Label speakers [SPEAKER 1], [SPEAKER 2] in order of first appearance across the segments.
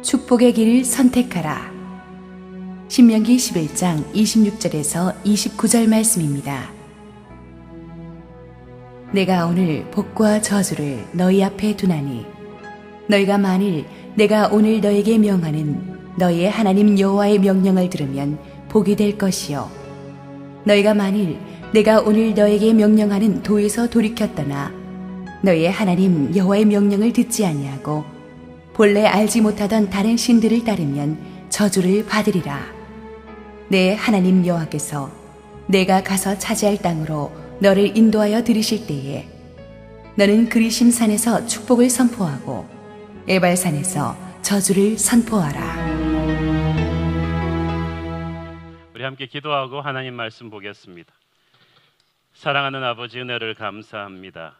[SPEAKER 1] 축복의 길을 선택하라. 신명기 11장 26절에서 29절 말씀입니다. 내가 오늘 복과 저주를 너희 앞에 두나니 너희가 만일 내가 오늘 너에게 명하는 너희의 하나님 여호와의 명령을 들으면 복이 될 것이요 너희가 만일 내가 오늘 너에게 명령하는 도에서 돌이켰더나 너희의 하나님 여호와의 명령을 듣지 아니하고 본래 알지 못하던 다른 신들을 따르면 저주를 받으리라. 내 하나님 여호와께서 내가 가서 차지할 땅으로 너를 인도하여 들이실 때에 너는 그리심 산에서 축복을 선포하고 에발산에서 저주를 선포하라.
[SPEAKER 2] 우리 함께 기도하고 하나님 말씀 보겠습니다. 사랑하는 아버지, 은혜를 감사합니다.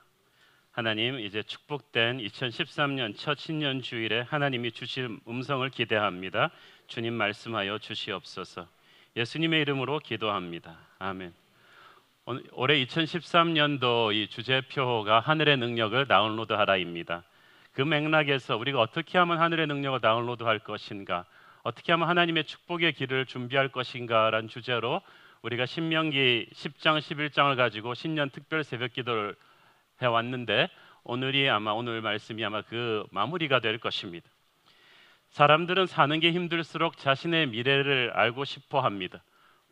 [SPEAKER 2] 하나님, 이제 축복된 2013년 첫 신년 주일에 하나님이 주실 음성을 기대합니다. 주님 말씀하여 주시옵소서. 예수님의 이름으로 기도합니다. 아멘. 올해 2013년도 이 주제표가 하늘의 능력을 다운로드하라입니다. 그 맥락에서 우리가 어떻게 하면 하늘의 능력을 다운로드할 것인가, 어떻게 하면 하나님의 축복의 길을 준비할 것인가라는 주제로 우리가 신명기 10장 11장을 가지고 신년 특별 새벽 기도를 해왔는데 오늘 말씀이 아마 그 마무리가 될 것입니다. 사람들은 사는 게 힘들수록 자신의 미래를 알고 싶어 합니다.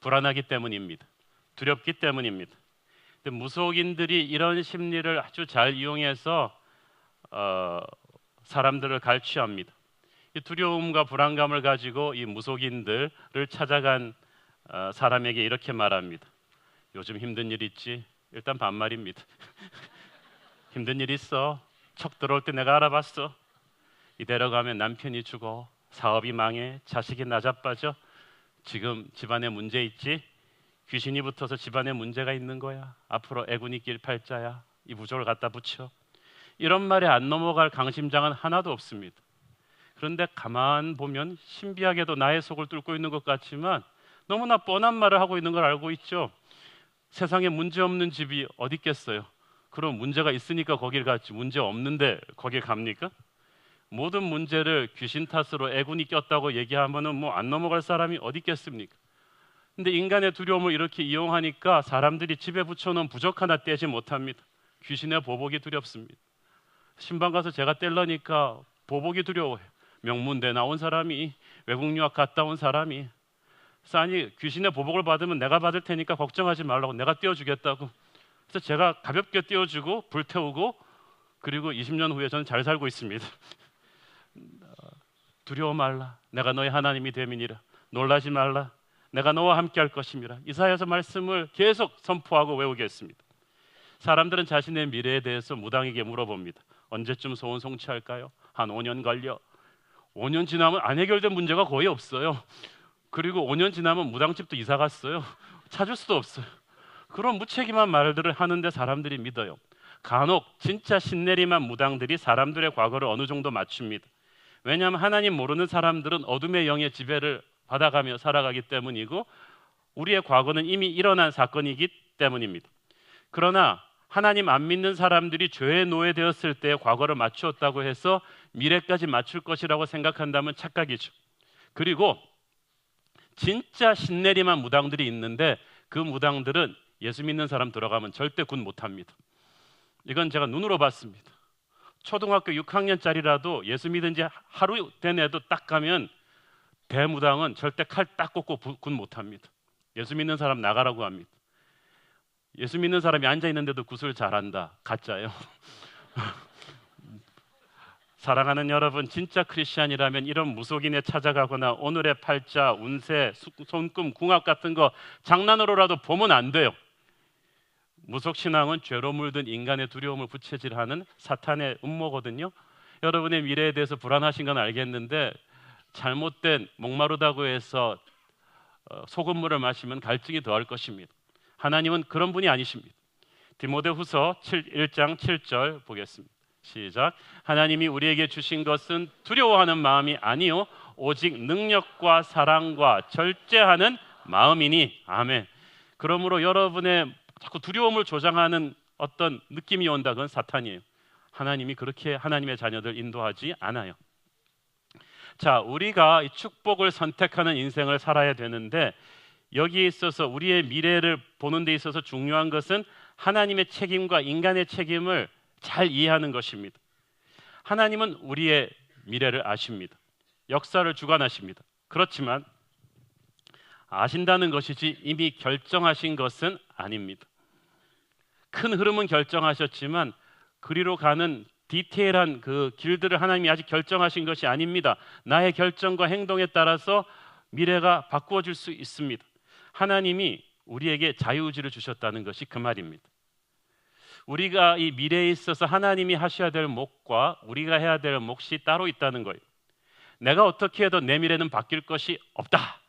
[SPEAKER 2] 불안하기 때문입니다. 두렵기 때문입니다. 근데 무속인들이 이런 심리를 아주 잘 이용해서 사람들을 갈취합니다. 이 두려움과 불안감을 가지고 이 무속인들을 찾아간 사람에게 이렇게 말합니다. 요즘 힘든 일 있지? 일단 반말입니다. 힘든 일 있어. 척 들어올 때 내가 알아봤어. 이대로 가면 남편이 죽어, 사업이 망해, 자식이 나자빠져. 지금 집안에 문제 있지? 귀신이 붙어서 집안에 문제가 있는 거야. 앞으로 애군이 길팔자야. 이 부족을 갖다 붙여. 이런 말에 안 넘어갈 강심장은 하나도 없습니다. 그런데 가만 보면 신비하게도 나의 속을 뚫고 있는 것 같지만 너무나 뻔한 말을 하고 있는 걸 알고 있죠. 세상에 문제 없는 집이 어디 있겠어요? 그럼 문제가 있으니까 거길 갔지, 문제 없는데 거길 갑니까? 모든 문제를 귀신 탓으로 애군이 꼈다고 얘기하면은 뭐 안 넘어갈 사람이 어디 있겠습니까? 근데 인간의 두려움을 이렇게 이용하니까 사람들이 집에 붙여놓은 부적 하나 떼지 못합니다. 귀신의 보복이 두렵습니다. 신방 가서 제가 떼려니까 보복이 두려워요. 명문대 나온 사람이, 외국 유학 갔다 온 사람이. 아니, 귀신의 보복을 받으면 내가 받을 테니까 걱정하지 말라고, 내가 떼어주겠다고. 그래서 제가 가볍게 떼어주고 불태우고, 그리고 20년 후에 저는 잘 살고 있습니다. 두려워 말라. 내가 너의 하나님이 됨이니라. 놀라지 말라. 내가 너와 함께 할 것임이라. 이사야서 말씀을 계속 선포하고 외우겠습니다. 사람들은 자신의 미래에 대해서 무당에게 물어봅니다. 언제쯤 소원 성취할까요? 한 5년 걸려. 5년 지나면 안 해결된 문제가 거의 없어요. 그리고 5년 지나면 무당집도 이사 갔어요. 찾을 수도 없어요. 그런 무책임한 말들을 하는데 사람들이 믿어요. 간혹 진짜 신내림한 무당들이 사람들의 과거를 어느 정도 맞춥니다. 왜냐하면 하나님 모르는 사람들은 어둠의 영의 지배를 받아가며 살아가기 때문이고 우리의 과거는 이미 일어난 사건이기 때문입니다. 그러나 하나님 안 믿는 사람들이 죄의 노예되었을 때 과거를 맞추었다고 해서 미래까지 맞출 것이라고 생각한다면 착각이죠. 그리고 진짜 신내림한 무당들이 있는데 그 무당들은 예수 믿는 사람 들어가면 절대 군 못합니다. 이건 제가 눈으로 봤습니다. 초등학교 6학년짜리라도 예수 믿은 지 하루 된 애도 딱 가면 대무당은 절대 칼 딱 꽂고 군 못합니다. 예수 믿는 사람 나가라고 합니다. 예수 믿는 사람이 앉아있는데도 굿을 잘한다. 가짜예요. 사랑하는 여러분, 진짜 크리스찬이라면 이런 무속인에 찾아가거나 오늘의 팔자, 운세, 손금, 궁합 같은 거 장난으로라도 보면 안 돼요. 무속신앙은 죄로 물든 인간의 두려움을 부채질하는 사탄의 음모거든요. 여러분의 미래에 대해서 불안하신 건 알겠는데 잘못된 목마르다고 해서 소금물을 마시면 갈증이 더할 것입니다. 하나님은 그런 분이 아니십니다. 디모데후서 1장 7절 보겠습니다. 시작. 하나님이 우리에게 주신 것은 두려워하는 마음이 아니요 오직 능력과 사랑과 절제하는 마음이니. 아멘. 그러므로 여러분의 자꾸 두려움을 조장하는 어떤 느낌이 온다, 그건 사탄이에요. 하나님이 그렇게 하나님의 자녀들 인도하지 않아요. 자, 우리가 이 축복을 선택하는 인생을 살아야 되는데 여기에 있어서 우리의 미래를 보는 데 있어서 중요한 것은 하나님의 책임과 인간의 책임을 잘 이해하는 것입니다. 하나님은 우리의 미래를 아십니다. 역사를 주관하십니다. 그렇지만 아신다는 것이지 이미 결정하신 것은 아닙니다. 큰 흐름은 결정하셨지만 그리로 가는 디테일한 그 길들을 하나님이 아직 결정하신 것이 아닙니다. 나의 결정과 행동에 따라서 미래가 바꾸어질 수 있습니다. 하나님이 우리에게 자유의지를 주셨다는 것이 그 말입니다. 우리가 이 미래에 있어서 하나님이 하셔야 될 몫과 우리가 해야 될 몫이 따로 있다는 거예요. 내가 어떻게 해도 내 미래는 바뀔 것이 없다.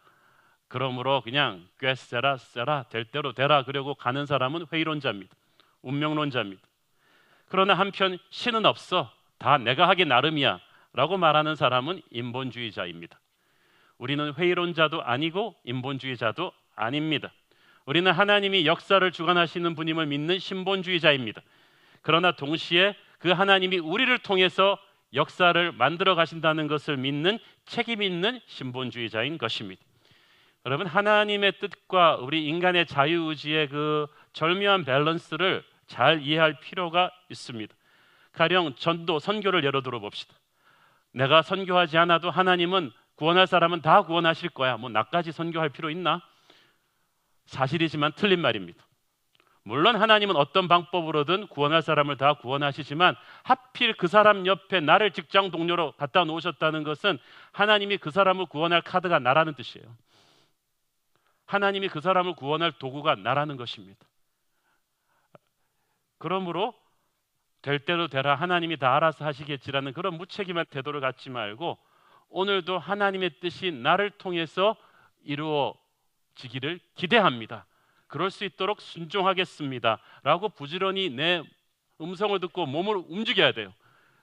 [SPEAKER 2] 그러므로 그냥 꿰세라 세라 될 대로 되라 그러고 가는 사람은 회의론자입니다. 운명론자입니다. 그러나 한편 신은 없어. 다 내가 하기 나름이야 라고 말하는 사람은 인본주의자입니다. 우리는 회의론자도 아니고 인본주의자도 아닙니다. 우리는 하나님이 역사를 주관하시는 분임을 믿는 신본주의자입니다. 그러나 동시에 그 하나님이 우리를 통해서 역사를 만들어 가신다는 것을 믿는 책임 있는 신본주의자인 것입니다. 여러분, 하나님의 뜻과 우리 인간의 자유의지의 그 절묘한 밸런스를 잘 이해할 필요가 있습니다. 가령 전도, 선교를 예로 들어 봅시다. 내가 선교하지 않아도 하나님은 구원할 사람은 다 구원하실 거야. 뭐 나까지 선교할 필요 있나? 사실이지만 틀린 말입니다. 물론 하나님은 어떤 방법으로든 구원할 사람을 다 구원하시지만 하필 그 사람 옆에 나를 직장 동료로 갖다 놓으셨다는 것은 하나님이 그 사람을 구원할 카드가 나라는 뜻이에요. 하나님이 그 사람을 구원할 도구가 나라는 것입니다. 그러므로 될 대로 되라, 하나님이 다 알아서 하시겠지라는 그런 무책임한 태도를 갖지 말고 오늘도 하나님의 뜻이 나를 통해서 이루어지기를 기대합니다. 그럴 수 있도록 순종하겠습니다 라고 부지런히 내 음성을 듣고 몸을 움직여야 돼요.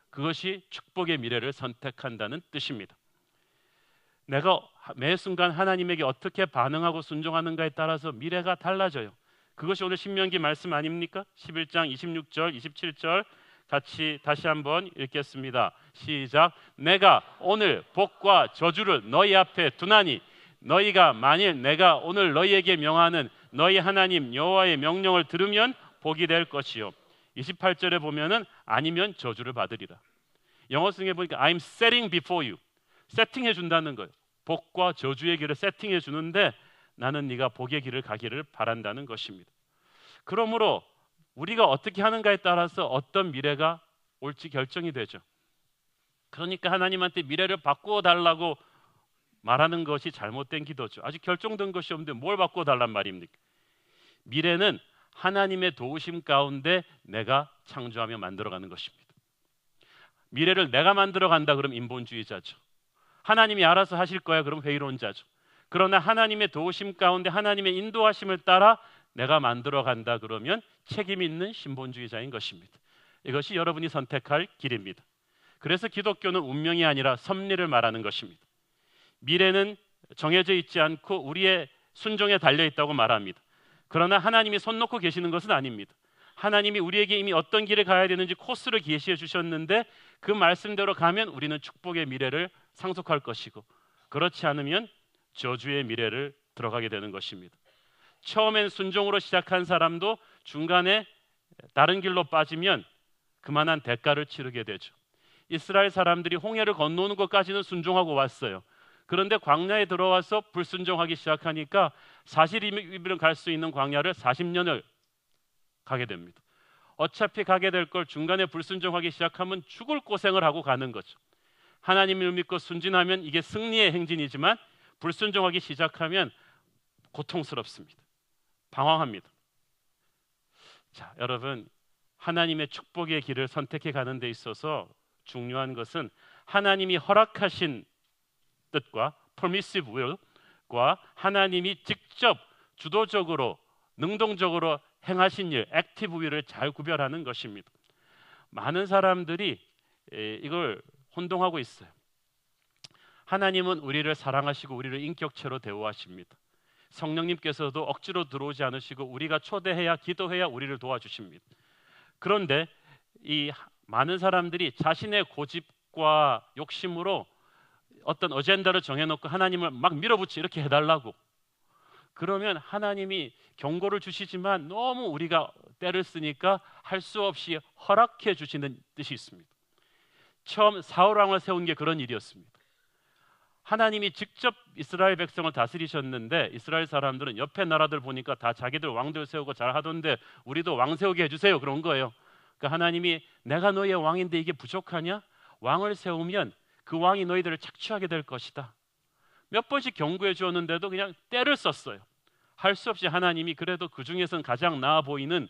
[SPEAKER 2] 그것이 축복의 미래를 선택한다는 뜻입니다. 내가 매 순간 하나님에게 어떻게 반응하고 순종하는가에 따라서 미래가 달라져요. 그것이 오늘 신명기 말씀 아닙니까? 11장 26절 27절 같이 다시 한번 읽겠습니다. 시작. 내가 오늘 복과 저주를 너희 앞에 두나니 너희가 만일 내가 오늘 너희에게 명하는 너희 하나님 여호와의 명령을 들으면 복이 될 것이요. 28절에 보면은 아니면 저주를 받으리라. 영어 성에 보니까 I'm setting before you. 세팅해 준다는 거예요. 복과 저주의 길을 세팅해 주는데 나는 네가 복의 길을 가기를 바란다는 것입니다. 그러므로 우리가 어떻게 하는가에 따라서 어떤 미래가 올지 결정이 되죠. 그러니까 하나님한테 미래를 바꾸어 달라고 말하는 것이 잘못된 기도죠. 아직 결정된 것이 없는데 뭘 바꾸어 달란 말입니까? 미래는 하나님의 도우심 가운데 내가 창조하며 만들어가는 것입니다. 미래를 내가 만들어간다 그러면 인본주의자죠. 하나님이 알아서 하실 거야 그럼 회의론자죠. 그러나 하나님의 도우심 가운데 하나님의 인도하심을 따라 내가 만들어간다 그러면 책임 있는 신본주의자인 것입니다. 이것이 여러분이 선택할 길입니다. 그래서 기독교는 운명이 아니라 섭리를 말하는 것입니다. 미래는 정해져 있지 않고 우리의 순종에 달려있다고 말합니다. 그러나 하나님이 손 놓고 계시는 것은 아닙니다. 하나님이 우리에게 이미 어떤 길을 가야 되는지 코스를 계시해 주셨는데 그 말씀대로 가면 우리는 축복의 미래를 상속할 것이고 그렇지 않으면 저주의 미래를 들어가게 되는 것입니다. 처음엔 순종으로 시작한 사람도 중간에 다른 길로 빠지면 그만한 대가를 치르게 되죠. 이스라엘 사람들이 홍해를 건너는 것까지는 순종하고 왔어요. 그런데 광야에 들어와서 불순종하기 시작하니까 40일이면 갈 수 있는 광야를 40년을 가게 됩니다. 어차피 가게 될 걸 중간에 불순종하기 시작하면 죽을 고생을 하고 가는 거죠. 하나님을 믿고 순진하면 이게 승리의 행진이지만 불순종하기 시작하면 고통스럽습니다. 방황합니다. 자, 여러분, 하나님의 축복의 길을 선택해 가는 데 있어서 중요한 것은 하나님이 허락하신 뜻과 permissive will과 하나님이 직접 주도적으로 능동적으로 행하신 일, active will을 잘 구별하는 것입니다. 많은 사람들이 이걸 혼동하고 있어요. 하나님은 우리를 사랑하시고 우리를 인격체로 대우하십니다. 성령님께서도 억지로 들어오지 않으시고 우리가 초대해야 기도해야 우리를 도와주십니다. 그런데 이 많은 사람들이 자신의 고집과 욕심으로 어떤 어젠다를 정해놓고 하나님을 막 밀어붙이 이렇게 해달라고, 그러면 하나님이 경고를 주시지만 너무 우리가 때를 쓰니까 할 수 없이 허락해 주시는 뜻이 있습니다. 처음 사울 왕을 세운 게 그런 일이었습니다. 하나님이 직접 이스라엘 백성을 다스리셨는데 이스라엘 사람들은 옆에 나라들 보니까 다 자기들 왕들 세우고 잘 하던데 우리도 왕 세우게 해주세요, 그런 거예요. 그러니까 하나님이 내가 너희의 왕인데 이게 부족하냐? 왕을 세우면 그 왕이 너희들을 착취하게 될 것이다. 몇 번씩 경고해 주었는데도 그냥 때를 썼어요. 할 수 없이 하나님이 그래도 그 중에서는 가장 나아 보이는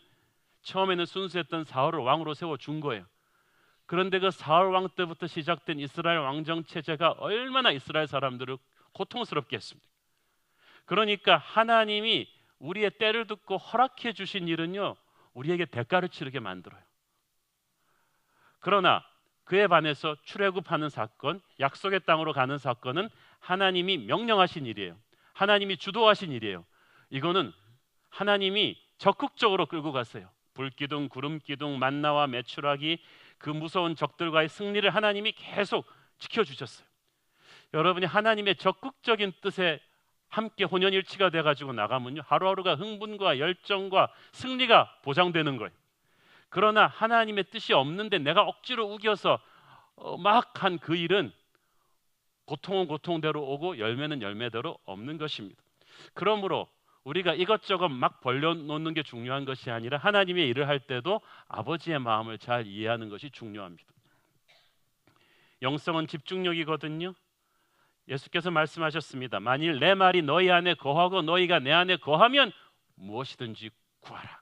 [SPEAKER 2] 처음에는 순수했던 사울을 왕으로 세워준 거예요. 그런데 그 사울 왕 때부터 시작된 이스라엘 왕정 체제가 얼마나 이스라엘 사람들을 고통스럽게 했습니다. 그러니까 하나님이 우리의 때를 듣고 허락해 주신 일은요, 우리에게 대가를 치르게 만들어요. 그러나 그에 반해서 출애굽하는 사건, 약속의 땅으로 가는 사건은 하나님이 명령하신 일이에요. 하나님이 주도하신 일이에요. 이거는 하나님이 적극적으로 끌고 갔어요. 불기둥, 구름기둥, 만나와 메추라기, 그 무서운 적들과의 승리를 하나님이 계속 지켜주셨어요. 여러분이 하나님의 적극적인 뜻에 함께 혼연일치가 돼가지고 나가면요, 하루하루가 흥분과 열정과 승리가 보장되는 거예요. 그러나 하나님의 뜻이 없는데 내가 억지로 우겨서 막 한 그 일은 고통은 고통대로 오고 열매는 열매대로 없는 것입니다. 그러므로 우리가 이것저것 막 벌려놓는 게 중요한 것이 아니라 하나님의 일을 할 때도 아버지의 마음을 잘 이해하는 것이 중요합니다. 영성은 집중력이거든요. 예수께서 말씀하셨습니다. 만일 내 말이 너희 안에 거하고 너희가 내 안에 거하면 무엇이든지 구하라.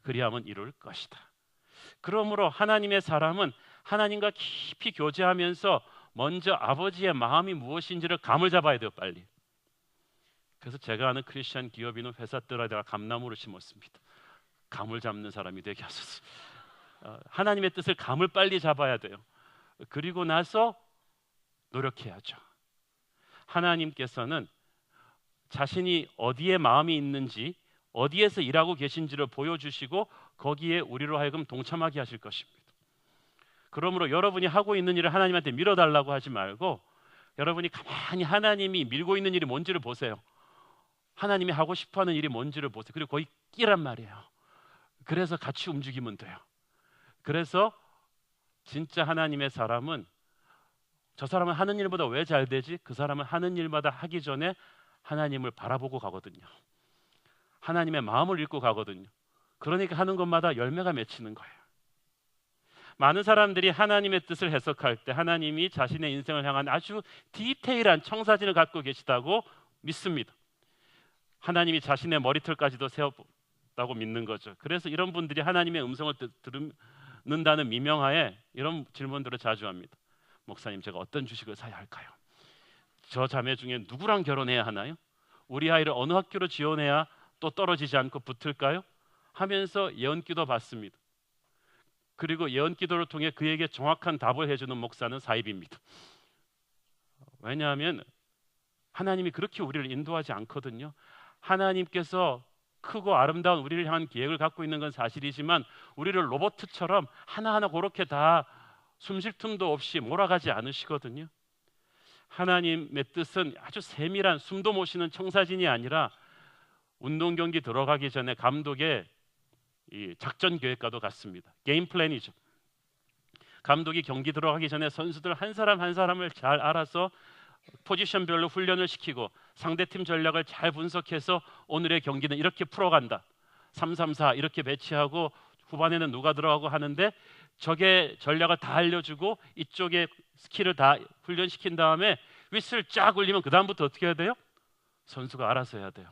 [SPEAKER 2] 그리하면 이룰 것이다. 그러므로 하나님의 사람은 하나님과 깊이 교제하면서 먼저 아버지의 마음이 무엇인지를 감을 잡아야 돼요, 빨리. 그래서 제가 아는 크리스찬 기업인은 회사들에다가 감나무를 심었습니다. 감을 잡는 사람이 되게 하소서. 하나님의 뜻을 감을 빨리 잡아야 돼요. 그리고 나서 노력해야죠. 하나님께서는 자신이 어디에 마음이 있는지, 어디에서 일하고 계신지를 보여주시고 거기에 우리로 하여금 동참하게 하실 것입니다. 그러므로 여러분이 하고 있는 일을 하나님한테 밀어달라고 하지 말고 여러분이 가만히 하나님이 밀고 있는 일이 뭔지를 보세요. 하나님이 하고 싶어하는 일이 뭔지를 보세요. 그리고 거기 끼란 말이에요. 그래서 같이 움직이면 돼요. 그래서 진짜 하나님의 사람은 저 사람은 하는 일보다 왜 잘 되지? 그 사람은 하는 일마다 하기 전에 하나님을 바라보고 가거든요. 하나님의 마음을 읽고 가거든요. 그러니까 하는 것마다 열매가 맺히는 거예요. 많은 사람들이 하나님의 뜻을 해석할 때 하나님이 자신의 인생을 향한 아주 디테일한 청사진을 갖고 계시다고 믿습니다. 하나님이 자신의 머리털까지도 세웠다고 믿는 거죠. 그래서 이런 분들이 하나님의 음성을 듣는다는 미명하에 이런 질문들을 자주 합니다. 목사님, 제가 어떤 주식을 사야 할까요? 저 자매 중에 누구랑 결혼해야 하나요? 우리 아이를 어느 학교로 지원해야 또 떨어지지 않고 붙을까요? 하면서 예언기도 받습니다. 그리고 예언기도를 통해 그에게 정확한 답을 해주는 목사는 사입입니다. 왜냐하면 하나님이 그렇게 우리를 인도하지 않거든요. 하나님께서 크고 아름다운 우리를 향한 계획을 갖고 있는 건 사실이지만 우리를 로봇처럼 하나하나 그렇게 다 숨쉴 틈도 없이 몰아가지 않으시거든요. 하나님의 뜻은 아주 세밀한 숨도 못 쉬는 청사진이 아니라 운동 경기 들어가기 전에 감독의 이 작전 계획과도 같습니다. 게임 플랜이죠. 감독이 경기 들어가기 전에 선수들 한 사람 한 사람을 잘 알아서 포지션별로 훈련을 시키고 상대팀 전략을 잘 분석해서 오늘의 경기는 이렇게 풀어간다. 3-3-4 이렇게 배치하고 후반에는 누가 들어가고 하는데 적의 전략을 다 알려주고 이쪽에 스킬을 다 훈련시킨 다음에 휘슬 쫙 울리면 그 다음부터 어떻게 해야 돼요? 선수가 알아서 해야 돼요.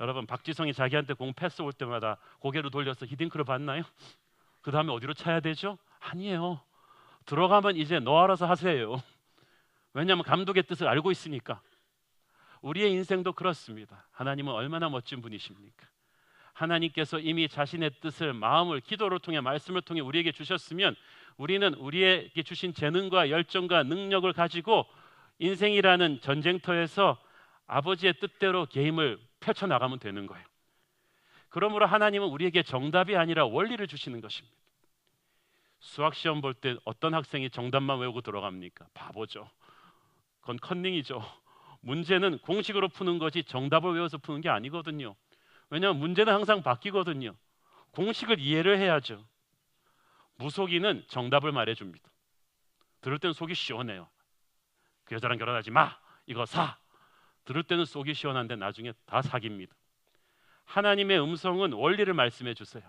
[SPEAKER 2] 여러분, 박지성이 자기한테 공 패스 올 때마다 고개를 돌려서 히딩크를 봤나요? 그 다음에 어디로 차야 되죠? 아니에요. 들어가면 이제 너 알아서 하세요. 왜냐하면 감독의 뜻을 알고 있으니까. 우리의 인생도 그렇습니다. 하나님은 얼마나 멋진 분이십니까? 하나님께서 이미 자신의 뜻을, 마음을 기도를 통해, 말씀을 통해 우리에게 주셨으면 우리는 우리에게 주신 재능과 열정과 능력을 가지고 인생이라는 전쟁터에서 아버지의 뜻대로 게임을 펼쳐나가면 되는 거예요. 그러므로 하나님은 우리에게 정답이 아니라 원리를 주시는 것입니다. 수학 시험 볼 때 어떤 학생이 정답만 외우고 들어갑니까? 바보죠. 그건 컨닝이죠. 문제는 공식으로 푸는 것이 정답을 외워서 푸는 게 아니거든요. 왜냐하면 문제는 항상 바뀌거든요. 공식을 이해를 해야죠. 무속인은 정답을 말해줍니다. 들을 때는 속이 시원해요. 그 여자랑 결혼하지 마, 이거 사. 들을 때는 속이 시원한데 나중에 다 사기입니다. 하나님의 음성은 원리를 말씀해 주세요.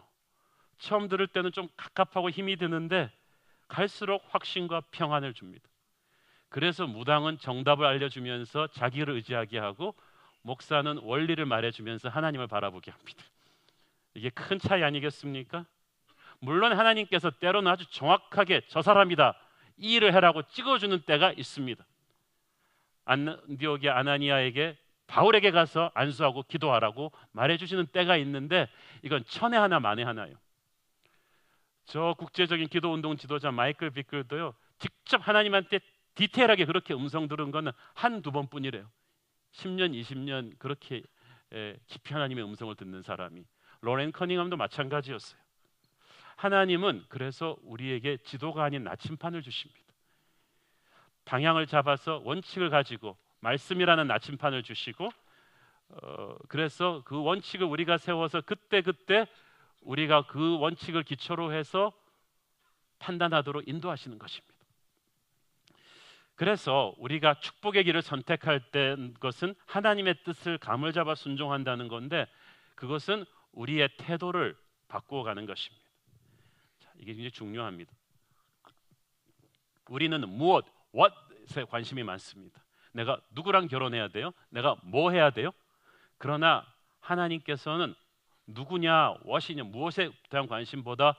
[SPEAKER 2] 처음 들을 때는 좀 갑갑하고 힘이 드는데 갈수록 확신과 평안을 줍니다. 그래서 무당은 정답을 알려주면서 자기를 의지하게 하고, 목사는 원리를 말해주면서 하나님을 바라보게 합니다. 이게 큰 차이 아니겠습니까? 물론 하나님께서 때로는 아주 정확하게 저 사람이다, 이 일을 해라고 찍어주는 때가 있습니다. 안디옥의 아나니아에게 바울에게 가서 안수하고 기도하라고 말해주시는 때가 있는데, 이건 천에 하나 만에 하나예요. 저 국제적인 기도운동 지도자 마이클 비클도요, 직접 하나님한테 디테일하게 그렇게 음성 들은 거는 한두 번뿐이래요. 10년, 20년 그렇게 깊이 하나님의 음성을 듣는 사람이. 로렌 커닝ham도 마찬가지였어요. 하나님은 그래서 우리에게 지도가 아닌 나침판을 주십니다. 방향을 잡아서 원칙을 가지고 말씀이라는 나침판을 주시고, 그래서 그 원칙을 우리가 세워서 그때그때 우리가 그 원칙을 기초로 해서 판단하도록 인도하시는 것입니다. 그래서 우리가 축복의 길을 선택할 때 것은 하나님의 뜻을 감을 잡아 순종한다는 건데, 그것은 우리의 태도를 바꾸어 가는 것입니다. 자, 이게 굉장히 중요합니다. 우리는 무엇, what에 관심이 많습니다. 내가 누구랑 결혼해야 돼요? 내가 뭐 해야 돼요? 그러나 하나님께서는 누구냐, what이냐, 무엇에 대한 관심보다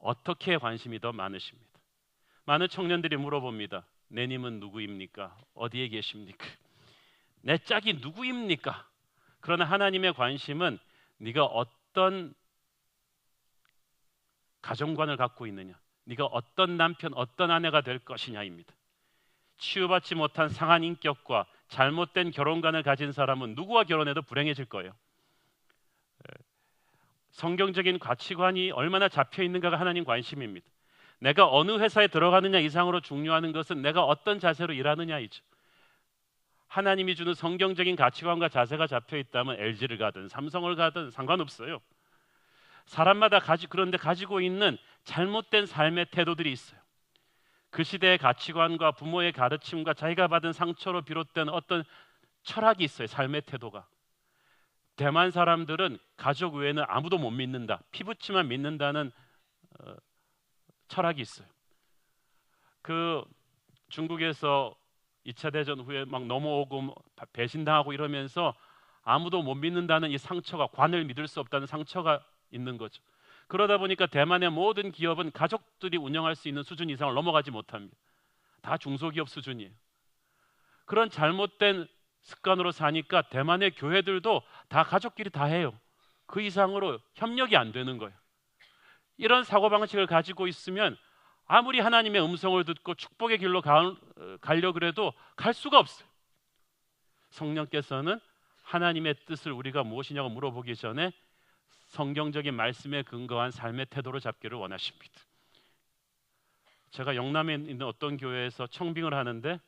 [SPEAKER 2] 어떻게 관심이 더 많으십니다. 많은 청년들이 물어봅니다. 내님은 누구입니까? 어디에 계십니까? 내 짝이 누구입니까? 그러나 하나님의 관심은 네가 어떤 가정관을 갖고 있느냐, 네가 어떤 남편, 어떤 아내가 될 것이냐입니다. 치유받지 못한 상한 인격과 잘못된 결혼관을 가진 사람은 누구와 결혼해도 불행해질 거예요. 성경적인 가치관이 얼마나 잡혀 있는가가 하나님 관심입니다. 내가 어느 회사에 들어가느냐 이상으로 중요한 것은 내가 어떤 자세로 일하느냐이죠. 하나님이 주는 성경적인 가치관과 자세가 잡혀 있다면 LG를 가든 삼성을 가든 상관없어요. 사람마다 그런데 가지고 있는 잘못된 삶의 태도들이 있어요. 그 시대의 가치관과 부모의 가르침과 자기가 받은 상처로 비롯된 어떤 철학이 있어요. 삶의 태도가. 대만 사람들은 가족 외에는 아무도 못 믿는다, 피부치만 믿는다는 철학이 있어요. 그 중국에서 2차 대전 후에 막 넘어오고 배신당하고 이러면서 아무도 못 믿는다는 이 상처가, 관을 믿을 수 없다는 상처가 있는 거죠. 그러다 보니까 대만의 모든 기업은 가족들이 운영할 수 있는 수준 이상을 넘어가지 못합니다. 다 중소기업 수준이에요. 그런 잘못된 습관으로 사니까 대만의 교회들도 다 가족끼리 다 해요. 그 이상으로 협력이 안 되는 거예요. 이런 사고방식을 가지고 있으면 아무리 하나님의 음성을 듣고 축복의 길로 가려고 그래도 갈 수가 없어요. 성령께서는 하나님의 뜻을 우리가 무엇이냐고 물어보기 전에 성경적인 말씀에 근거한 삶의 태도를 잡기를 원하십니다. 제가 영남에 있는 어떤 교회에서 청빙을 하는데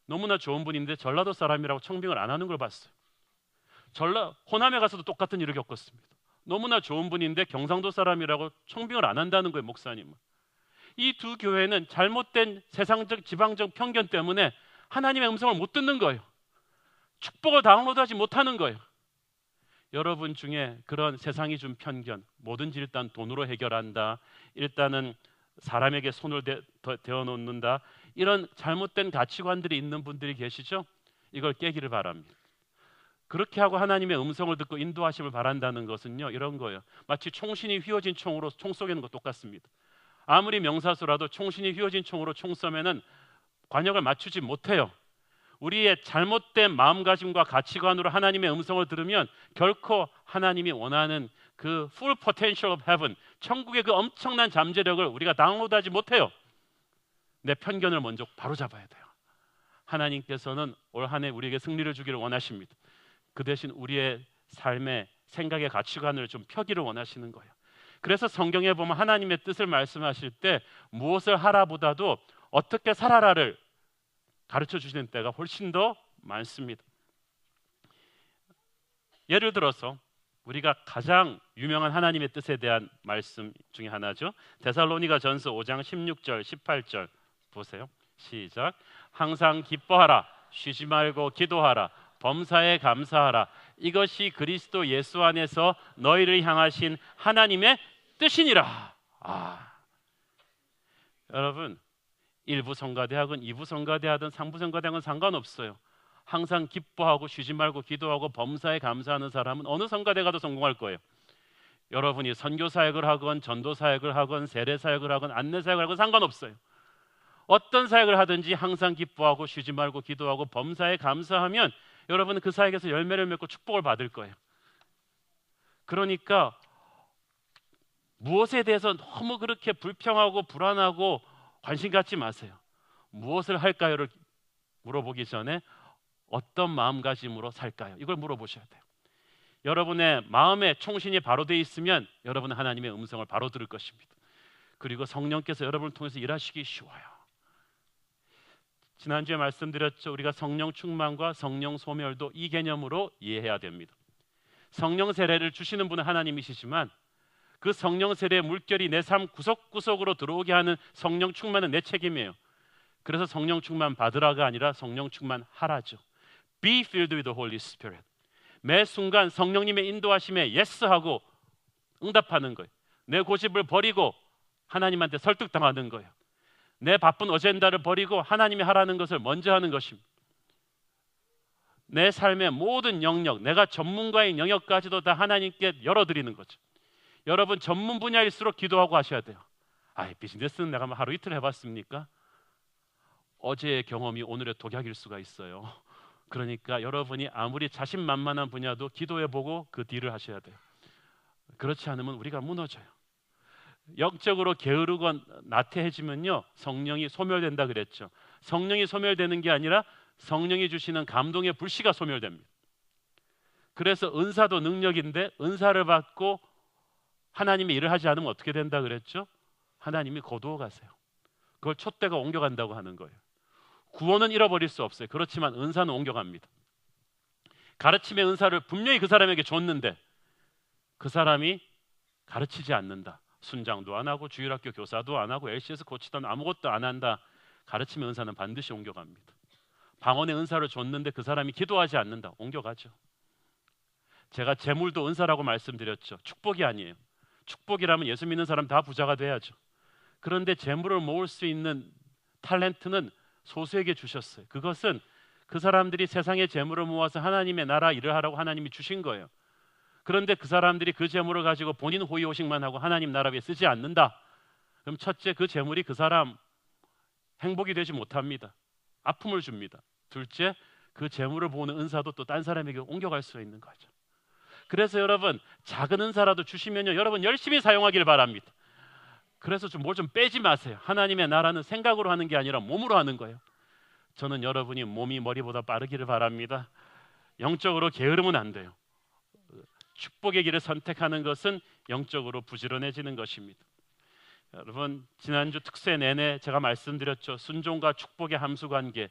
[SPEAKER 2] 너무나 좋은 분인데 전라도 사람이라고 청빙을 안 하는 걸 봤어요. 호남에 가서도 똑같은 일을 겪었습니다. 너무나 좋은 분인데 경상도 사람이라고 청빙을 안 한다는 거예요, 목사님은. 이 두 교회는 잘못된 세상적 지방적 편견 때문에 하나님의 음성을 못 듣는 거예요. 축복을 다운로드하지 못하는 거예요. 여러분 중에 그런 세상이 준 편견, 뭐든지 일단 돈으로 해결한다, 일단은 사람에게 손을 대어 놓는다, 이런 잘못된 가치관들이 있는 분들이 계시죠? 이걸 깨기를 바랍니다. 그렇게 하고 하나님의 음성을 듣고 인도하심을 바란다는 것은요, 이런 거예요. 마치 총신이 휘어진 총으로 총 쏘는 것 똑같습니다. 아무리 명사수라도 총신이 휘어진 총으로 총 쏘면은 관역을 맞추지 못해요. 우리의 잘못된 마음가짐과 가치관으로 하나님의 음성을 들으면 결코 하나님이 원하는 그 full potential of heaven, 천국의 그 엄청난 잠재력을 우리가 다운로드하지 못해요. 내 편견을 먼저 바로잡아야 돼요. 하나님께서는 올 한 해 우리에게 승리를 주기를 원하십니다. 그 대신 우리의 삶의 생각의 가치관을 좀 펴기를 원하시는 거예요. 그래서 성경에 보면 하나님의 뜻을 말씀하실 때 무엇을 하라보다도 어떻게 살아라를 가르쳐 주시는 때가 훨씬 더 많습니다. 예를 들어서 우리가 가장 유명한 하나님의 뜻에 대한 말씀 중에 하나죠. 데살로니가전서 5장 16절 18절 보세요. 시작. 항상 기뻐하라, 쉬지 말고 기도하라, 범사에 감사하라. 이것이 그리스도 예수 안에서 너희를 향하신 하나님의 뜻이니라. 여러분, 1부 성가대학은 2부 성가대학은 3부 성가대학은 상관없어요. 항상 기뻐하고 쉬지 말고 기도하고 범사에 감사하는 사람은 어느 성가대 가도 성공할 거예요. 여러분이 선교 사역을 하건 전도 사역을 하건 세례 사역을 하건 안내 사역을 하건 상관없어요. 어떤 사역을 하든지 항상 기뻐하고 쉬지 말고 기도하고 범사에 감사하면 여러분은 그 사역에서 열매를 맺고 축복을 받을 거예요. 그러니까 무엇에 대해서 너무 그렇게 불평하고 불안하고 관심 갖지 마세요. 무엇을 할까요를 물어보기 전에 어떤 마음가짐으로 살까요? 이걸 물어보셔야 돼요. 여러분의 마음의 총신이 바로 돼 있으면 여러분은 하나님의 음성을 바로 들을 것입니다. 그리고 성령께서 여러분을 통해서 일하시기 쉬워요. 지난주에 말씀드렸죠. 우리가 성령 충만과 성령 소멸도 이 개념으로 이해해야 됩니다. 성령 세례를 주시는 분은 하나님이시지만 그 성령 세례의 물결이 내 삶 구석구석으로 들어오게 하는 성령 충만은 내 책임이에요. 그래서 성령 충만 받으라가 아니라 성령 충만 하라죠. Be filled with the Holy Spirit. 매 순간 성령님의 인도하심에 예스하고 응답하는 거예요. 내 고집을 버리고 하나님한테 설득당하는 거예요. 내 바쁜 어젠다를 버리고 하나님이 하라는 것을 먼저 하는 것입니다. 내 삶의 모든 영역, 내가 전문가인 영역까지도 다 하나님께 열어드리는 거죠. 여러분 전문 분야일수록 기도하고 하셔야 돼요. 비즈니스는 내가 하루 이틀 해봤습니까? 어제의 경험이 오늘의 독약일 수가 있어요. 그러니까 여러분이 아무리 자신만만한 분야도 기도해보고 그 딜을 하셔야 돼요. 그렇지 않으면 우리가 무너져요. 영적으로 게으르고 나태해지면요 성령이 소멸된다 그랬죠. 성령이 소멸되는 게 아니라 성령이 주시는 감동의 불씨가 소멸됩니다. 그래서 은사도 능력인데 은사를 받고 하나님이 일을 하지 않으면 어떻게 된다 그랬죠? 하나님이 거두어 가세요. 그걸 촛대가 옮겨간다고 하는 거예요. 구원은 잃어버릴 수 없어요. 그렇지만 은사는 옮겨갑니다. 가르침의 은사를 분명히 그 사람에게 줬는데 그 사람이 가르치지 않는다. 순장도 안 하고 주일학교 교사도 안 하고 LCS 코치도 아무것도 안 한다. 가르침의 은사는 반드시 옮겨갑니다. 방언의 은사를 줬는데 그 사람이 기도하지 않는다. 옮겨가죠. 제가 재물도 은사라고 말씀드렸죠. 축복이 아니에요. 축복이라면 예수 믿는 사람 다 부자가 돼야죠. 그런데 재물을 모을 수 있는 탤런트는 소수에게 주셨어요. 그것은 그 사람들이 세상의 재물을 모아서 하나님의 나라 일을 하라고 하나님이 주신 거예요. 그런데 그 사람들이 그 재물을 가지고 본인 호의호식만 하고 하나님 나라 위에 쓰지 않는다. 그럼 첫째, 그 재물이 그 사람 행복이 되지 못합니다. 아픔을 줍니다. 둘째, 그 재물을 보는 은사도 또 딴 사람에게 옮겨갈 수 있는 거죠. 그래서 여러분 작은 은사라도 주시면요 여러분 열심히 사용하길 바랍니다. 그래서 뭘 좀 빼지 마세요. 하나님의 나라는 생각으로 하는 게 아니라 몸으로 하는 거예요. 저는 여러분이 몸이 머리보다 빠르기를 바랍니다. 영적으로 게으르면 안 돼요. 축복의 길을 선택하는 것은 영적으로 부지런해지는 것입니다. 여러분 지난주 특세 내내 제가 말씀드렸죠. 순종과 축복의 함수관계.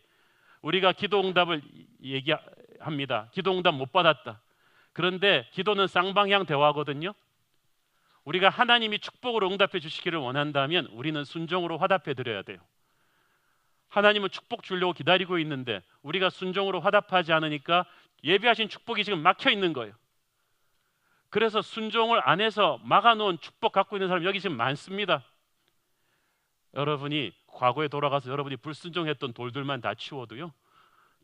[SPEAKER 2] 우리가 기도응답을 얘기합니다. 기도응답 못 받았다. 그런데 기도는 쌍방향 대화거든요. 우리가 하나님이 축복으로 응답해 주시기를 원한다면 우리는 순종으로 화답해 드려야 돼요. 하나님은 축복 주려고 기다리고 있는데 우리가 순종으로 화답하지 않으니까 예비하신 축복이 지금 막혀 있는 거예요. 그래서 순종을 안 해서 막아놓은 축복 갖고 있는 사람 여기 지금 많습니다. 여러분이 과거에 돌아가서 여러분이 불순종했던 돌들만 다 치워도요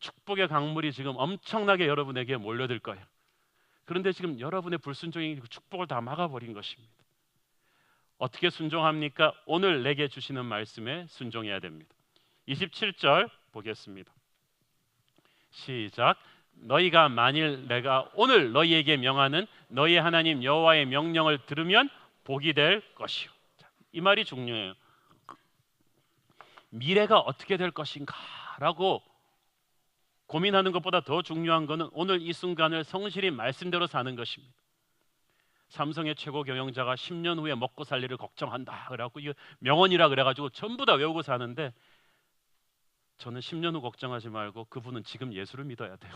[SPEAKER 2] 축복의 강물이 지금 엄청나게 여러분에게 몰려들 거예요. 그런데 지금 여러분의 불순종이 축복을 다 막아버린 것입니다. 어떻게 순종합니까? 오늘 내게 주시는 말씀에 순종해야 됩니다. 27절 보겠습니다. 시작. 너희가 만일 내가 오늘 너희에게 명하는 너희 하나님 여호와의 명령을 들으면 복이 될 것이요. 이 말이 중요해요. 미래가 어떻게 될 것인가라고 고민하는 것보다 더 중요한 것은 오늘 이 순간을 성실히 말씀대로 사는 것입니다. 삼성의 최고 경영자가 10년 후에 먹고 살 일을 걱정한다 그래갖고 이거 명언이라 그래가지고 전부 다 외우고 사는데 저는 10년 후 걱정하지 말고 그분은 지금 예수를 믿어야 돼요.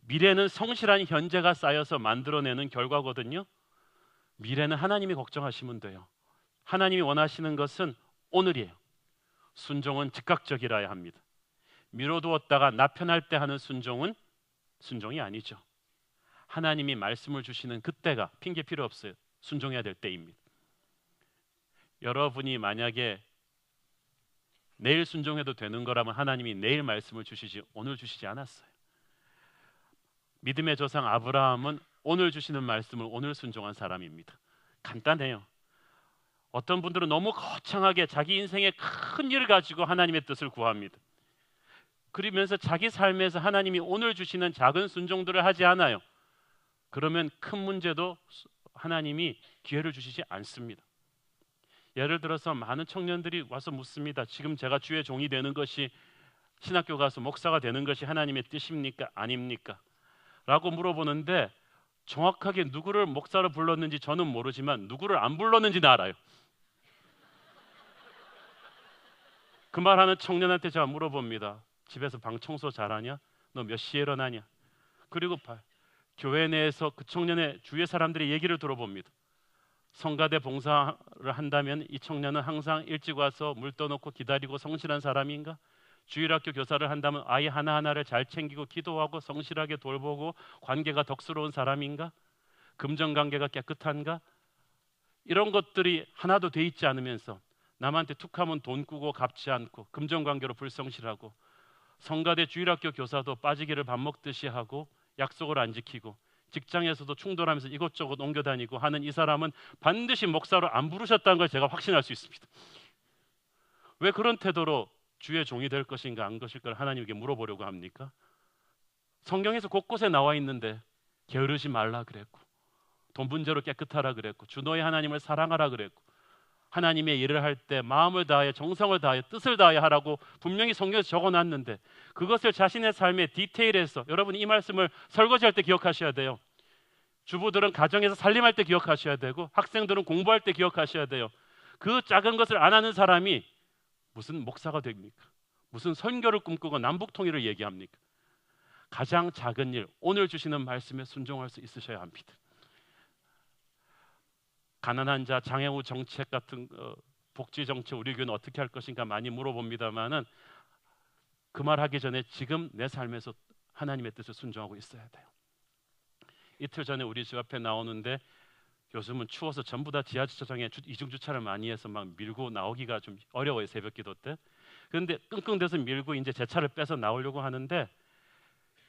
[SPEAKER 2] 미래는 성실한 현재가 쌓여서 만들어내는 결과거든요. 미래는 하나님이 걱정하시면 돼요. 하나님이 원하시는 것은 오늘이에요. 순종은 즉각적이라야 합니다. 미뤄두었다가 나편할 때 하는 순종은 순종이 아니죠. 하나님이 말씀을 주시는 그때가 핑계 필요 없어요. 순종해야 될 때입니다. 여러분이 만약에 내일 순종해도 되는 거라면 하나님이 내일 말씀을 주시지 오늘 주시지 않았어요. 믿음의 조상 아브라함은 오늘 주시는 말씀을 오늘 순종한 사람입니다. 간단해요. 어떤 분들은 너무 거창하게 자기 인생의 큰 일을 가지고 하나님의 뜻을 구합니다. 그러면서 자기 삶에서 하나님이 오늘 주시는 작은 순종들을 하지 않아요. 그러면 큰 문제도 하나님이 기회를 주시지 않습니다. 예를 들어서 많은 청년들이 와서 묻습니다. 지금 제가 주의 종이 되는 것이, 신학교 가서 목사가 되는 것이 하나님의 뜻입니까? 아닙니까? 라고 물어보는데 정확하게 누구를 목사로 불렀는지 저는 모르지만 누구를 안 불렀는지는 알아요. 그 말하는 청년한테 제가 물어봅니다. 집에서 방 청소 잘하냐? 너 몇 시에 일어나냐? 그리고 교회 내에서 그 청년의 주위의 사람들의 얘기를 들어봅니다. 성가대 봉사를 한다면 이 청년은 항상 일찍 와서 물 떠놓고 기다리고 성실한 사람인가? 주일학교 교사를 한다면 아이 하나하나를 잘 챙기고 기도하고 성실하게 돌보고 관계가 덕스러운 사람인가? 금전관계가 깨끗한가? 이런 것들이 하나도 돼 있지 않으면서 남한테 툭하면 돈 꾸고 갚지 않고 금전관계로 불성실하고 성가대 주일학교 교사도 빠지기를 밥 먹듯이 하고 약속을 안 지키고 직장에서도 충돌하면서 이것저것 옮겨다니고 하는 이 사람은 반드시 목사로 안 부르셨다는 걸 제가 확신할 수 있습니다. 왜 그런 태도로 주의 종이 될 것인가 안 것일까를 하나님께 물어보려고 합니까? 성경에서 곳곳에 나와 있는데 게으르지 말라 그랬고 돈 문제로 깨끗하라 그랬고 주 너의 하나님을 사랑하라 그랬고 하나님의 일을 할 때 마음을 다하여 정성을 다하여 뜻을 다하여 하라고 분명히 성경에서 적어놨는데 그것을 자신의 삶의 디테일에서, 여러분 이 말씀을 설거지할 때 기억하셔야 돼요. 주부들은 가정에서 살림할 때 기억하셔야 되고 학생들은 공부할 때 기억하셔야 돼요. 그 작은 것을 안 하는 사람이 무슨 목사가 됩니까? 무슨 선교를 꿈꾸고 남북 통일을 얘기합니까? 가장 작은 일, 오늘 주시는 말씀에 순종할 수 있으셔야 합니다. 가난한 자, 장애우 정책 같은 복지 정책 우리 교회는 어떻게 할 것인가 많이 물어봅니다만은 그 말하기 전에 지금 내 삶에서 하나님의 뜻을 순종하고 있어야 돼요. 이틀 전에 우리 집 앞에 나오는데 요즘은 추워서 전부 다 지하주차장에 이중 주차를 많이 해서 막 밀고 나오기가 좀 어려워요, 새벽 기도 때. 그런데 끙끙대서 밀고 이제 제 차를 빼서 나오려고 하는데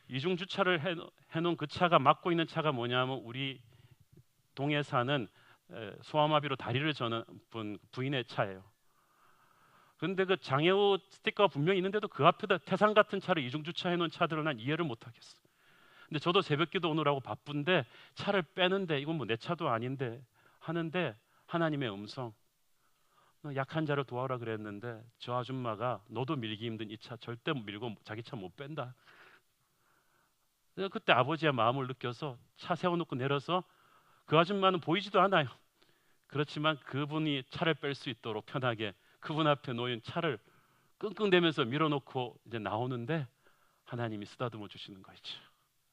[SPEAKER 2] 이중 주차를 해놓은 그 차가 막고 있는 차가 뭐냐면 우리 동에 사는 소아마비로 다리를 저는 부인의 차예요. 그런데 그 장애우 스티커가 분명히 있는데도 그 앞에다 태산 같은 차를 이중 주차해 놓은 차들을 난 이해를 못 하겠어. 근데 저도 새벽기도 오느라고 바쁜데 차를 빼는데 이건 뭐 내 차도 아닌데 하는데 하나님의 음성, 너 약한 자를 도와라 그랬는데 저 아줌마가 너도 밀기 힘든 이 차 절대 밀고 자기 차 못 뺀다. 그때 아버지의 마음을 느껴서 차 세워놓고 내려서 그 아줌마는 보이지도 않아요. 그렇지만 그분이 차를 뺄 수 있도록 편하게 그분 앞에 놓인 차를 끙끙대면서 밀어놓고 이제 나오는데 하나님이 쓰다듬어 주시는 거 있죠.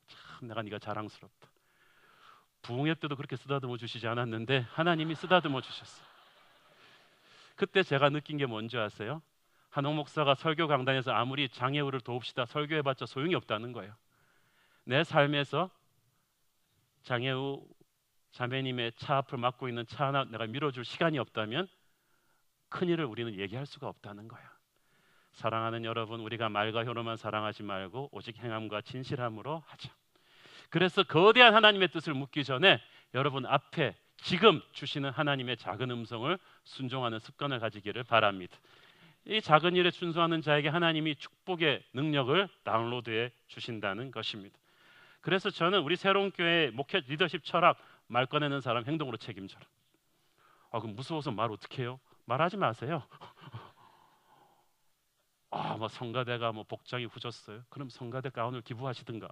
[SPEAKER 2] 참 내가 네가 자랑스럽다. 부흥회 때도 그렇게 쓰다듬어 주시지 않았는데 하나님이 쓰다듬어 주셨어요. 그때 제가 느낀 게 뭔지 아세요? 한옥 목사가 설교 강단에서 아무리 장애우를 도웁시다 설교해봤자 소용이 없다는 거예요. 내 삶에서 장애우 자매님의 차 앞을 막고 있는 차 하나 내가 밀어줄 시간이 없다면 큰 일을 우리는 얘기할 수가 없다는 거야. 사랑하는 여러분, 우리가 말과 혀로만 사랑하지 말고 오직 행함과 진실함으로 하자. 그래서 거대한 하나님의 뜻을 묻기 전에 여러분 앞에 지금 주시는 하나님의 작은 음성을 순종하는 습관을 가지기를 바랍니다. 이 작은 일에 순종하는 자에게 하나님이 축복의 능력을 다운로드해 주신다는 것입니다. 그래서 저는 우리 새로운 교회 목회 리더십 철학, 말 꺼내는 사람 행동으로 책임져라. 그럼 무서워서 말 어떻게 해요? 말하지 마세요. 뭐 성가대가 뭐 복장이 후졌어요. 그럼 성가대 가운을 기부하시든가.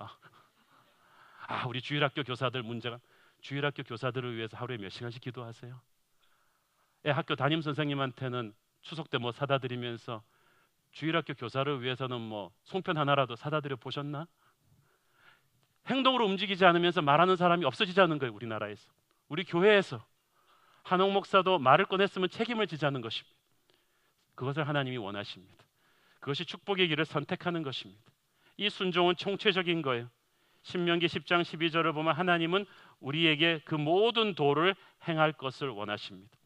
[SPEAKER 2] 우리 주일학교 교사들 문제가, 주일학교 교사들을 위해서 하루에 몇 시간씩 기도하세요? 학교 담임 선생님한테는 추석 때 뭐 사다 드리면서 주일학교 교사를 위해서는 뭐 송편 하나라도 사다 드려 보셨나? 행동으로 움직이지 않으면서 말하는 사람이 없어지자는 거예요. 우리나라에서, 우리 교회에서. 한옥 목사도 말을 꺼냈으면 책임을 지자는 것입니다. 그것을 하나님이 원하십니다. 그것이 축복의 길을 선택하는 것입니다. 이 순종은 총체적인 거예요. 신명기 10장 12절을 보면 하나님은 우리에게 그 모든 도를 행할 것을 원하십니다.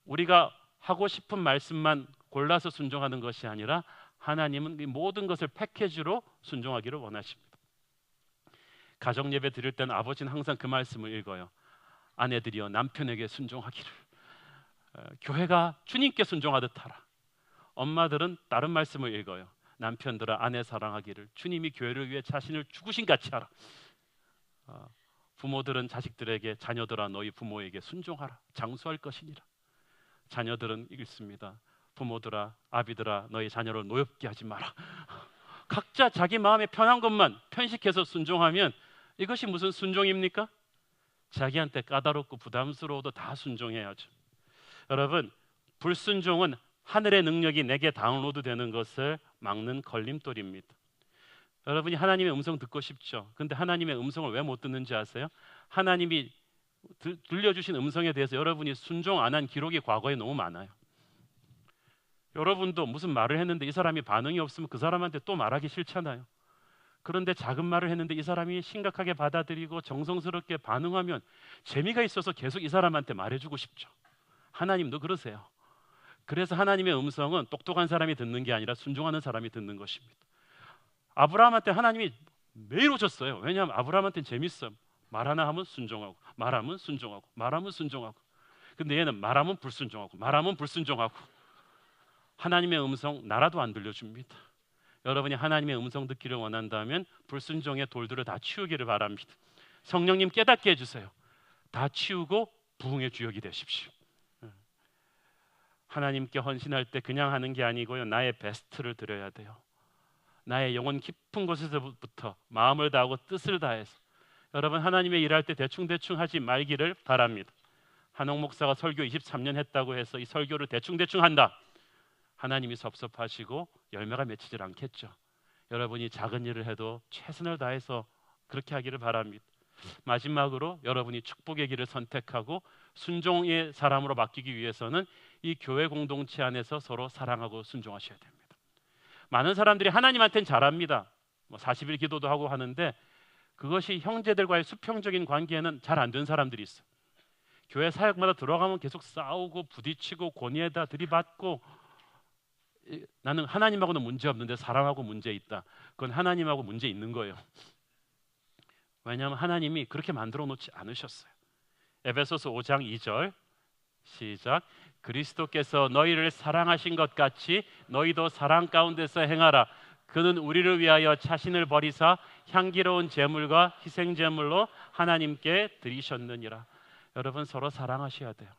[SPEAKER 2] 우리가 하고 싶은 말씀만 골라서 순종하는 것이 아니라 하나님은 이 모든 것을 패키지로 순종하기를 원하십니다. 가정 예배 드릴 때는 아버지는 항상 그 말씀을 읽어요. 아내들이여 남편에게 순종하기를, 교회가 주님께 순종하듯 하라. 엄마들은 다른 말씀을 읽어요. 남편들아 아내 사랑하기를, 주님이 교회를 위해 자신을 죽으신 같이 하라. 부모들은 자식들에게 자녀들아 너희 부모에게 순종하라. 장수할 것이니라. 자녀들은 읽습니다. 부모들아 아비들아 너희 자녀를 노엽게 하지 마라. 각자 자기 마음에 편한 것만 편식해서 순종하면 이것이 무슨 순종입니까? 자기한테 까다롭고 부담스러워도 다 순종해야죠. 여러분, 불순종은 하늘의 능력이 내게 다운로드 되는 것을 막는 걸림돌입니다. 여러분이 하나님의 음성 듣고 싶죠? 근데 하나님의 음성을 왜 못 듣는지 아세요? 하나님이 들려주신 음성에 대해서 여러분이 순종 안 한 기록이 과거에 너무 많아요. 여러분도 무슨 말을 했는데 이 사람이 반응이 없으면 그 사람한테 또 말하기 싫잖아요. 그런데 작은 말을 했는데 이 사람이 심각하게 받아들이고 정성스럽게 반응하면 재미가 있어서 계속 이 사람한테 말해주고 싶죠. 하나님도 그러세요. 그래서 하나님의 음성은 똑똑한 사람이 듣는 게 아니라 순종하는 사람이 듣는 것입니다. 아브라함한테 하나님이 매일 오셨어요. 왜냐하면 아브라함한테는 재밌어요. 말하나 하면 순종하고, 말하면 순종하고, 말하면 순종하고. 근데 얘는 말하면 불순종하고, 말하면 불순종하고. 하나님의 음성 나라도 안 들려줍니다. 여러분이 하나님의 음성 듣기를 원한다면 불순종의 돌들을 다 치우기를 바랍니다. 성령님 깨닫게 해주세요. 다 치우고 부흥의 주역이 되십시오. 하나님께 헌신할 때 그냥 하는 게 아니고요, 나의 베스트를 드려야 돼요. 나의 영혼 깊은 곳에서부터 마음을 다하고 뜻을 다해서. 여러분, 하나님의 일할 때 대충대충 하지 말기를 바랍니다. 한옥 목사가 설교 23년 했다고 해서 이 설교를 대충대충 한다, 하나님이 섭섭하시고 열매가 맺히질 않겠죠. 여러분이 작은 일을 해도 최선을 다해서 그렇게 하기를 바랍니다. 마지막으로 여러분이 축복의 길을 선택하고 순종의 사람으로 바뀌기 위해서는 이 교회 공동체 안에서 서로 사랑하고 순종하셔야 됩니다. 많은 사람들이 하나님한테는 잘합니다. 40일 기도도 하고 하는데 그것이 형제들과의 수평적인 관계에는 잘 안 된 사람들이 있어요. 교회 사역마다 들어가면 계속 싸우고 부딪히고 권위에다 들이받고, 나는 하나님하고는 문제 없는데 사람하고 문제 있다. 그건 하나님하고 문제 있는 거예요. 왜냐하면 하나님이 그렇게 만들어 놓지 않으셨어요. 에베소서 5장 2절 시작. 그리스도께서 너희를 사랑하신 것 같이 너희도 사랑 가운데서 행하라. 그는 우리를 위하여 자신을 버리사 향기로운 제물과 희생 제물로 하나님께 드리셨느니라. 여러분, 서로 사랑하셔야 돼요.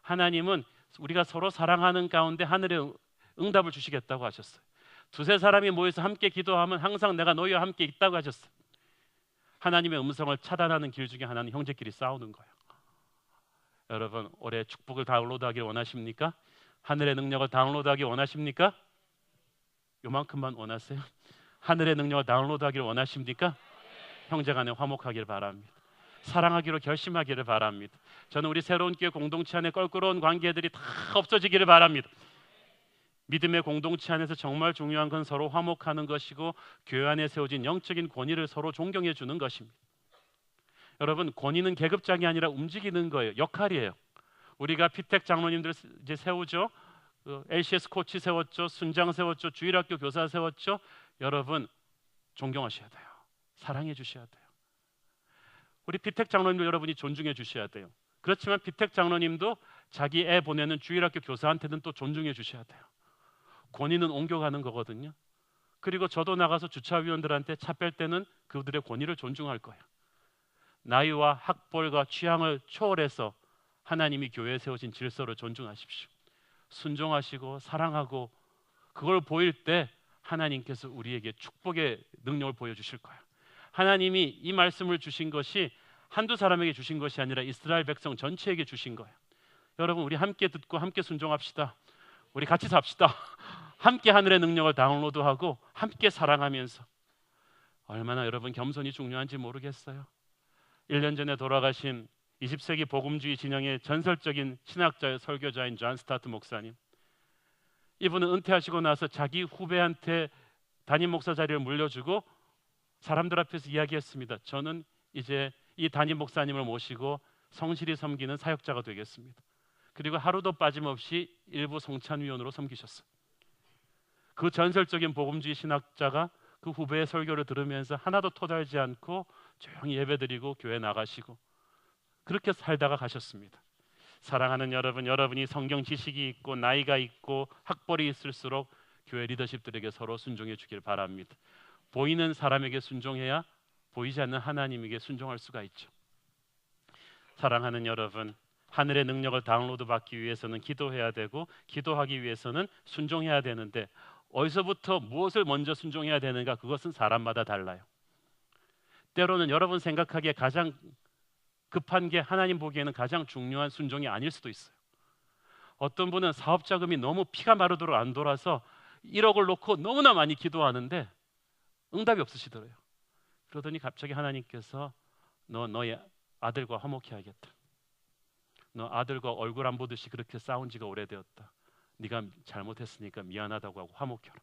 [SPEAKER 2] 하나님은 우리가 서로 사랑하는 가운데 하늘의 응답을 주시겠다고 하셨어요. 두세 사람이 모여서 함께 기도하면 항상 내가 너희와 함께 있다고 하셨어요. 하나님의 음성을 차단하는 길 중에 하나는 형제끼리 싸우는 거예요. 여러분, 올해 축복을 다운로드하길 원하십니까? 하늘의 능력을 다운로드하길 원하십니까? 요만큼만 원하세요? 하늘의 능력을 다운로드하길 원하십니까? 형제간에 화목하길 바랍니다. 사랑하기로 결심하기를 바랍니다. 저는 우리 새로운 교회 공동체 안에 껄끄러운 관계들이 다 없어지기를 바랍니다. 믿음의 공동체 안에서 정말 중요한 건 서로 화목하는 것이고 교회 안에 세워진 영적인 권위를 서로 존경해 주는 것입니다. 여러분, 권위는 계급장이 아니라 움직이는 거예요. 역할이에요. 우리가 피택 장로님들 이제 세우죠. LCS 코치 세웠죠. 순장 세웠죠. 주일학교 교사 세웠죠. 여러분, 존경하셔야 돼요. 사랑해 주셔야 돼요. 우리 피택 장로님들 여러분이 존중해 주셔야 돼요. 그렇지만 피택 장로님도 자기 애 보내는 주일학교 교사한테는 또 존중해 주셔야 돼요. 권위는 옮겨가는 거거든요. 그리고 저도 나가서 주차위원들한테 차 뺄 때는 그들의 권위를 존중할 거예요. 나이와 학벌과 취향을 초월해서 하나님이 교회에 세우신 질서를 존중하십시오. 순종하시고 사랑하고, 그걸 보일 때 하나님께서 우리에게 축복의 능력을 보여주실 거예요. 하나님이 이 말씀을 주신 것이 한두 사람에게 주신 것이 아니라 이스라엘 백성 전체에게 주신 거예요. 여러분, 우리 함께 듣고 함께 순종합시다. 우리 같이 삽시다. 함께 하늘의 능력을 다운로드하고 함께 사랑하면서 얼마나 여러분 겸손이 중요한지 모르겠어요. 1년 전에 돌아가신 20세기 복음주의 진영의 전설적인 신학자의 설교자인 존 스타트 목사님, 이분은 은퇴하시고 나서 자기 후배한테 담임 목사 자리를 물려주고 사람들 앞에서 이야기했습니다. 저는 이제 이 담임 목사님을 모시고 성실히 섬기는 사역자가 되겠습니다. 그리고 하루도 빠짐없이 일부 성찬위원으로 섬기셨어요. 그 전설적인 복음주의 신학자가 그 후배의 설교를 들으면서 하나도 토달지 않고 조용히 예배드리고 교회 나가시고 그렇게 살다가 가셨습니다. 사랑하는 여러분, 여러분이 성경 지식이 있고 나이가 있고 학벌이 있을수록 교회 리더십들에게 서로 순종해 주길 바랍니다. 보이는 사람에게 순종해야 보이지 않는 하나님에게 순종할 수가 있죠. 사랑하는 여러분, 하늘의 능력을 다운로드 받기 위해서는 기도해야 되고 기도하기 위해서는 순종해야 되는데 어디서부터 무엇을 먼저 순종해야 되는가, 그것은 사람마다 달라요. 때로는 여러분 생각하기에 가장 급한 게 하나님 보기에는 가장 중요한 순종이 아닐 수도 있어요. 어떤 분은 사업 자금이 너무 피가 마르도록 안 돌아서 1억을 놓고 너무나 많이 기도하는데 응답이 없으시더래요. 그러더니 갑자기 하나님께서 너의 아들과 화목해야겠다. 너 아들과 얼굴 안 보듯이 그렇게 싸운 지가 오래되었다. 네가 잘못했으니까 미안하다고 하고 화목해라.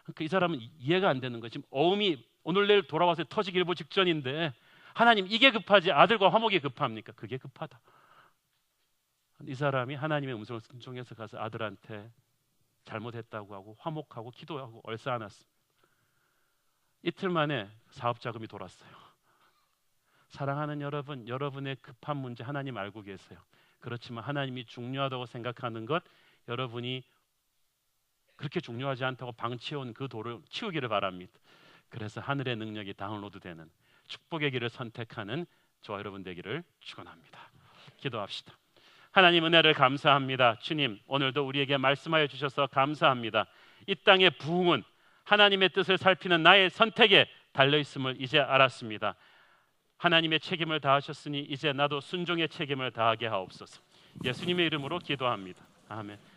[SPEAKER 2] 그러니까 이 사람은 이해가 안 되는 거예요. 지금 어음이 오늘 내일 돌아와서 터지기 일보 직전인데 하나님 이게 급하지 아들과 화목이 급합니까? 그게 급하다. 이 사람이 하나님의 음성을 순종해서 가서 아들한테 잘못했다고 하고 화목하고 기도하고 얼싸안았습니다. 이틀 만에 사업 자금이 돌았어요. 사랑하는 여러분, 여러분의 급한 문제 하나님 알고 계세요. 그렇지만 하나님이 중요하다고 생각하는 것, 여러분이 그렇게 중요하지 않다고 방치해온 그 돌을 치우기를 바랍니다. 그래서 하늘의 능력이 다운로드되는 축복의 길을 선택하는 저와 여러분 되기를 축원합니다. 기도합시다. 하나님 은혜를 감사합니다. 주님, 오늘도 우리에게 말씀하여 주셔서 감사합니다. 이 땅의 부흥은 하나님의 뜻을 살피는 나의 선택에 달려있음을 이제 알았습니다. 하나님의 책임을 다하셨으니 이제 나도 순종의 책임을 다하게 하옵소서. 예수님의 이름으로 기도합니다. 아멘.